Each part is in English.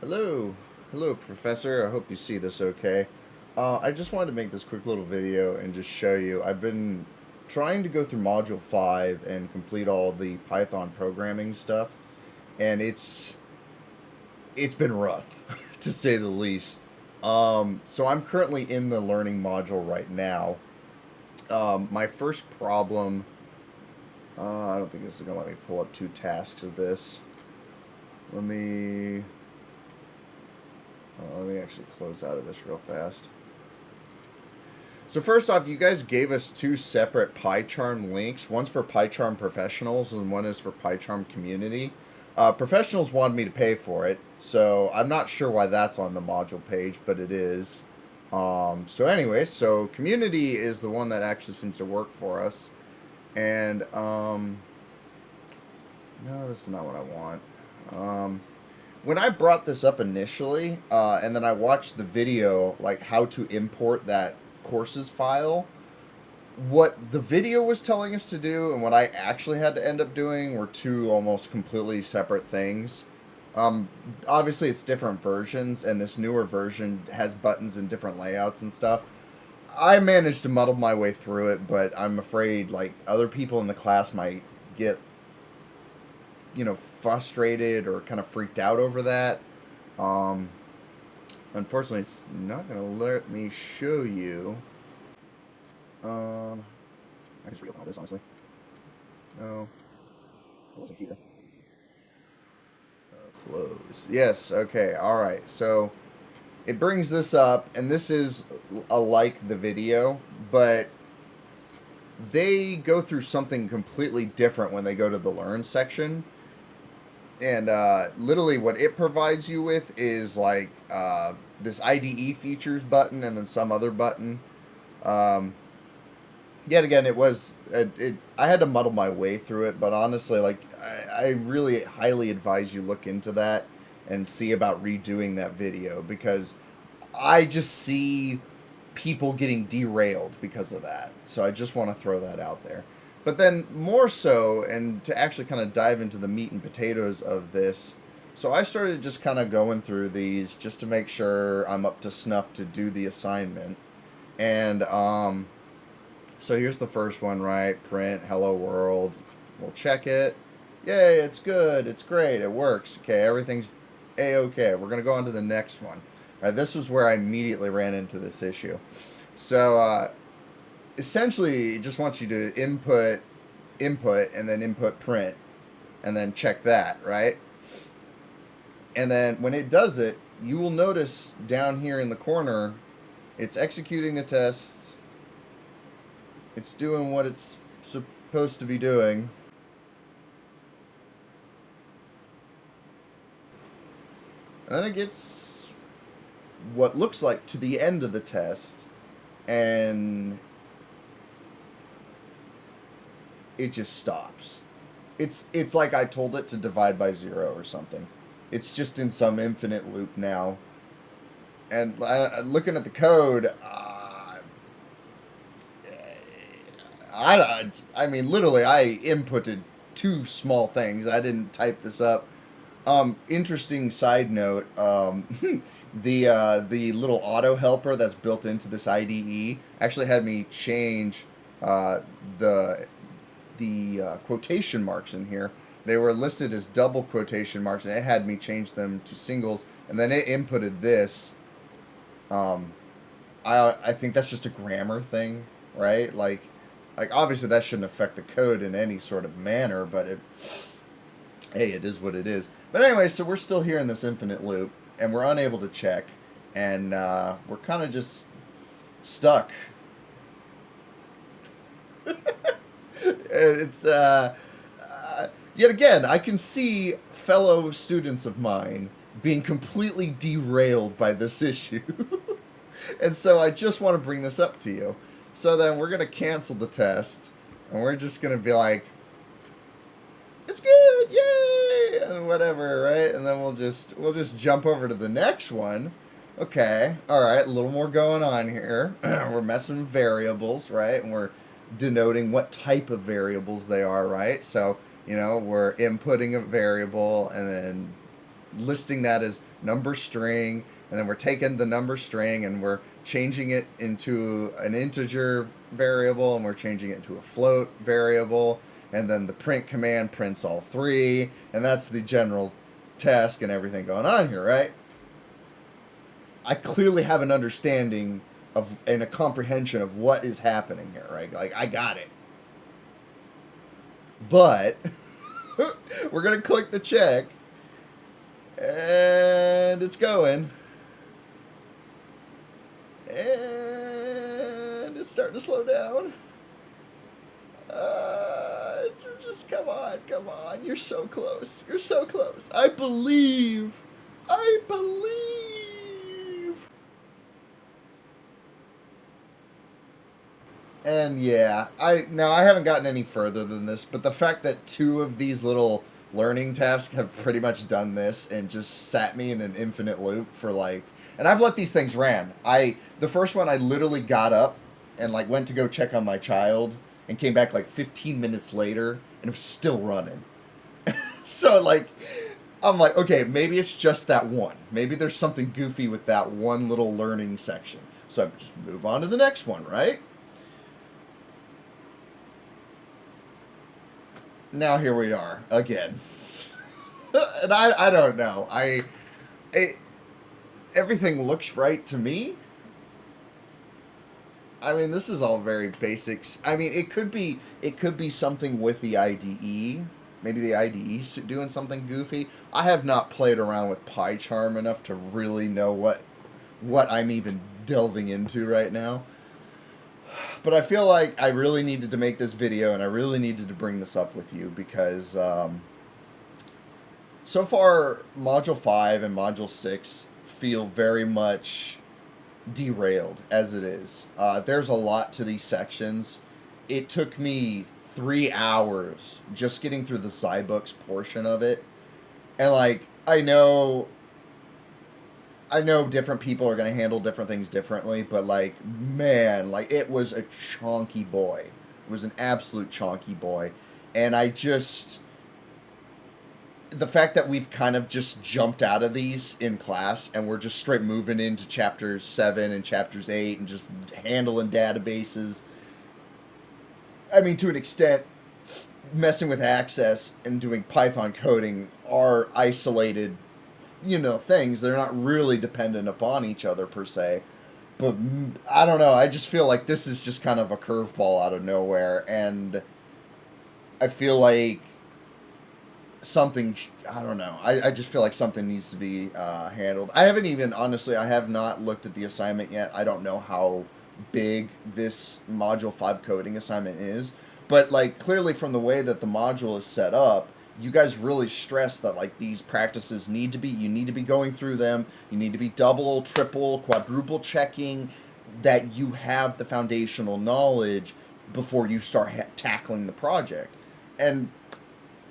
Hello, hello, Professor. I hope you see this okay. I just wanted to make this quick little video and just show you. I've been trying to go through Module 5 and complete all the Python programming stuff, and it's been rough, to say the least. So I'm currently in the learning module right now. My first problem, I don't think this is going to let me pull up two tasks of this. Let me actually close out of this real fast. So first off, you guys gave us two separate PyCharm links. One's for PyCharm Professionals and one is for PyCharm Community. Professionals wanted me to pay for it, so I'm not sure why that's on the module page, but it is. So anyway, so Community is the one that actually seems to work for us. And, no, this is not what I want. When I brought this up initially, and then I watched the video, like how to import that courses file, what the video was telling us to do and what I actually had to end up doing were two almost completely separate things. Obviously, it's different versions, and this newer version has buttons and different layouts and stuff. I managed to muddle my way through it, but I'm afraid like other people in the class might get frustrated or kind of freaked out over that. Um, Unfortunately, it's not going to let me show you. I just reopen all this, honestly. No, it wasn't here. Close. Yes, okay, alright. So, it brings this up, and this is like the video, but they go through something completely different when they go to the Learn section. And literally what it provides you with is like this IDE features button and then some other button. Yet again, I had to muddle my way through it, but honestly, like I really highly advise you look into that and see about redoing that video because I just see people getting derailed because of that. So I just want to throw that out there. But then more so, and to actually kind of dive into the meat and potatoes of this, so I started just kind of going through these just to make sure I'm up to snuff to do the assignment. And so here's the first one, right? Print hello world. We'll check it. Yay, it's good. It's great. It works. Okay, everything's A-okay. We're going to go on to the next one. All right, this was where I immediately ran into this issue. So essentially, it just wants you to input, and then input print, and then check that, right? And then when it does it, you will notice down here in the corner, it's executing the test. It's doing what it's supposed to be doing. And then it gets what looks like to the end of the test, and it just stops. It's like I told it to divide by 0 or something. It's just in some infinite loop now. And looking at the code, I mean, literally, I inputted two small things. I didn't type this up. Interesting side note. The little auto helper that's built into this IDE actually had me change the quotation marks in here. They were listed as double quotation marks, and it had me change them to singles. And then it inputted this. I think that's just a grammar thing, right? Like obviously that shouldn't affect the code in any sort of manner, but hey, it is what it is. But anyway, so we're still here in this infinite loop, and we're unable to check, and we're kind of just stuck. It's yet again, I can see fellow students of mine being completely derailed by this issue. And so I just want to bring this up to you. So then we're going to cancel the test, and we're just going to be like, it's good, yay, and whatever, right? And then we'll just jump over to the next one. Okay, all right, a little more going on here. We're messing with variables, right? And we're denoting what type of variables they are, right? So, we're inputting a variable and then listing that as number string, and then we're taking the number string and we're changing it into an integer variable, and we're changing it into a float variable, and then the print command prints all three, and that's the general task and everything going on here, right? I clearly have an understanding of and a comprehension of what is happening here, right? Like, I got it. But we're going to click the check, and it's going. And it's starting to slow down. Just come on. You're so close. I believe. And yeah, I haven't gotten any further than this, but the fact that two of these little learning tasks have pretty much done this and just sat me in an infinite loop for like, and I've let these things ran. The first one I literally got up and like went to go check on my child and came back like 15 minutes later and it was still running. So like, I'm like, okay, maybe it's just that one. Maybe there's something goofy with that one little learning section. So I just move on to the next one, right? Now here we are again. And I don't know. Everything looks right to me. I mean, this is all very basics. I mean, it could be something with the IDE. Maybe the IDE's doing something goofy. I have not played around with PyCharm enough to really know what I'm even delving into right now. But I feel like I really needed to make this video, and I really needed to bring this up with you because so far Module 5 and Module 6 feel very much derailed as it is. There's a lot to these sections. It took me 3 hours just getting through the Zybooks portion of it. And like, I know different people are going to handle different things differently, but like, man, like it was a chonky boy. It was an absolute chonky boy. And the fact that we've kind of just jumped out of these in class and we're just straight moving into chapters 7 and chapters 8 and just handling databases. I mean, to an extent, messing with Access and doing Python coding are isolated, things. They're not really dependent upon each other per se. But I don't know. I just feel like this is just kind of a curveball out of nowhere. And I feel like something, I don't know. I just feel like something needs to be handled. I have not looked at the assignment yet. I don't know how big this Module 5 coding assignment is. But like, clearly from the way that the module is set up, you guys really stress that like these practices you need to be going through them. You need to be double, triple, quadruple checking that you have the foundational knowledge before you start tackling the project. And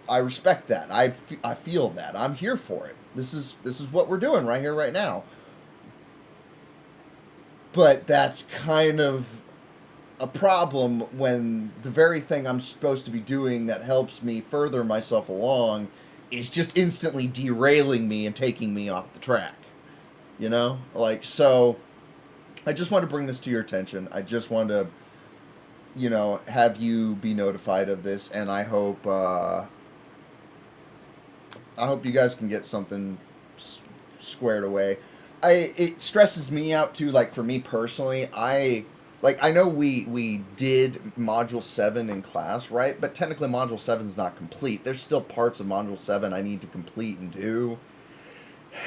I respect that. I feel that. I'm here for it. This is what we're doing right here, right now. But that's kind of a problem when the very thing I'm supposed to be doing that helps me further myself along is just instantly derailing me and taking me off the track. So I just want to bring this to your attention. I just want to, have you be notified of this, and I hope you guys can get something squared away. It stresses me out too. Like, for me personally, I know we did Module 7 in class, right? But technically Module 7 is not complete. There's still parts of Module 7 I need to complete and do.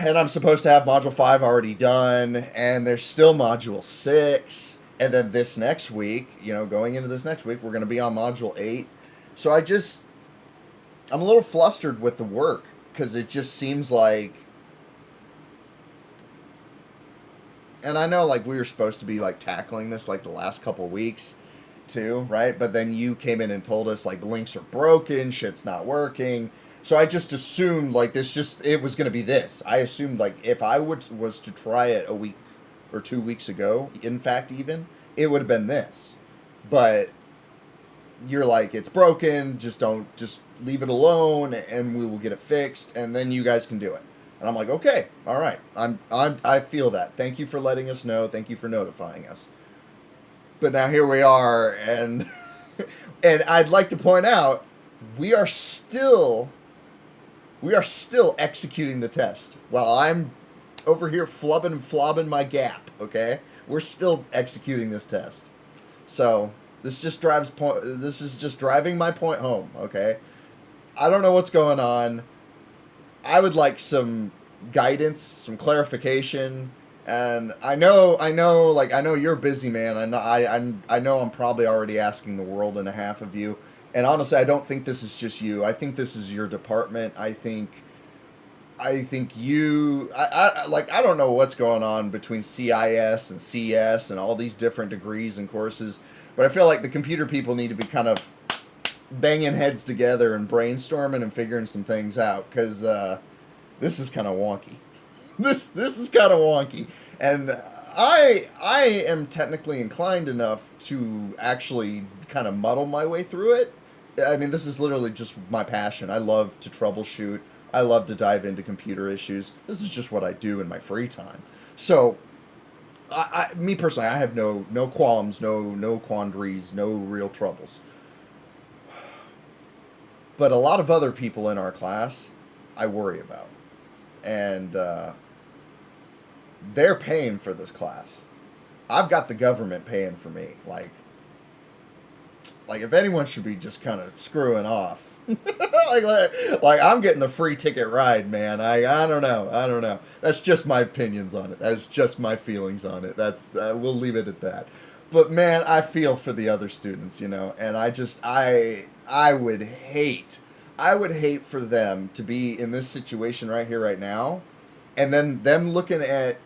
And I'm supposed to have Module 5 already done. And there's still Module 6. And then this next week, going into this next week, we're going to be on Module 8. So I'm a little flustered with the work. Because it just seems like... And I know, like, we were supposed to be, like, tackling this, like, the last couple weeks, too, right? But then you came in and told us, like, links are broken, shit's not working. So I just assumed, like, it was going to be this. I assumed, like, if I was to try it a week or 2 weeks ago, in fact, even, it would have been this. But you're like, it's broken, just leave it alone, and we will get it fixed, and then you guys can do it. And I'm like, okay, all right, I feel that. Thank you for letting us know. Thank you for notifying us. But now here we are, and and I'd like to point out we are still executing the test while I'm over here flubbing and flobbing my gap. Okay, we're still executing this test. So this just drives point. This is just driving my point home. Okay, I don't know what's going on. I would like some guidance, some clarification. And I know, like I know you're busy, man. I know I'm probably already asking the world and a half of you. And honestly, I don't think this is just you. I think this is your department. I think you. I don't know what's going on between CIS and CS and all these different degrees and courses, but I feel like the computer people need to be kind of banging heads together and brainstorming and figuring some things out, because this is kind of wonky. This is kind of wonky, and I am technically inclined enough to actually kind of muddle my way through it. I mean, this is literally just my passion. I love to troubleshoot. I love to dive into computer issues. This is just what I do in my free time. So, me personally, I have no qualms, no quandaries, no real troubles. But a lot of other people in our class, I worry about, and they're paying for this class. I've got the government paying for me. Like if anyone should be just kind of screwing off, like I'm getting the free ticket ride, man. I don't know. That's just my opinions on it. That's just my feelings on it. That's we'll leave it at that. But man, I feel for the other students, you know, and I would hate for them to be in this situation right here, right now, and then them looking at,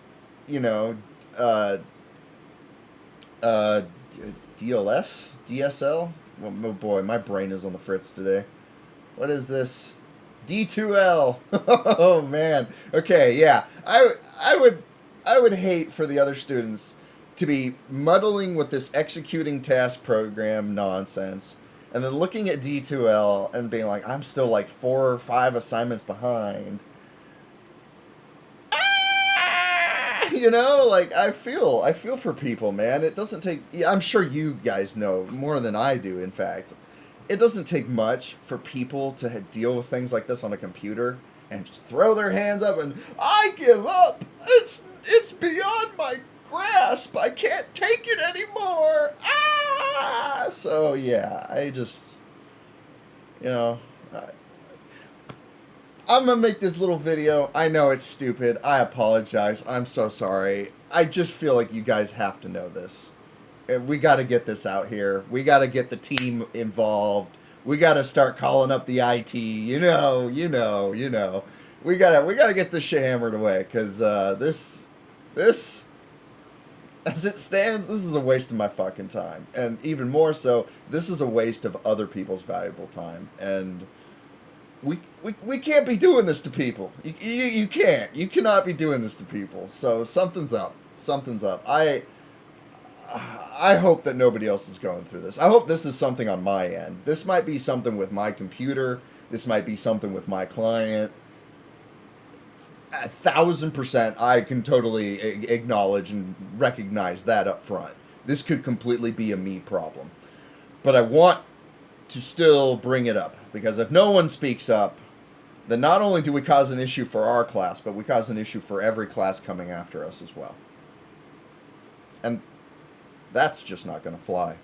you know, DLS, DSL. Oh boy, my brain is on the fritz today. What is this? D2L. Oh man. Okay, yeah. I would hate for the other students to be muddling with this executing task program nonsense, and then looking at D2L and being like, I'm still like 4 or 5 assignments behind. You know, like I feel for people, man. It doesn't take. I'm sure you guys know more than I do. In fact, it doesn't take much for people to deal with things like this on a computer and just throw their hands up and I give up. It's beyond my grasp. I can't take it anymore. Ah! So yeah, I just, you know. I'm going to make this little video. I know it's stupid. I apologize. I'm so sorry. I just feel like you guys have to know this. We got to get this out here. We got to get the team involved. We got to start calling up the IT. You know. We got to get this shit hammered away, cuz this as it stands, this is a waste of my fucking time. And even more so, this is a waste of other people's valuable time. And we can't be doing this to people. You can't. You cannot be doing this to people. So something's up. Something's up. I hope that nobody else is going through this. I hope this is something on my end. This might be something with my computer. This might be something with my client. 1,000%, I can totally acknowledge and recognize that up front. This could completely be a me problem. But I want to still bring it up, because if no one speaks up, then not only do we cause an issue for our class, but we cause an issue for every class coming after us as well. And that's just not going to fly.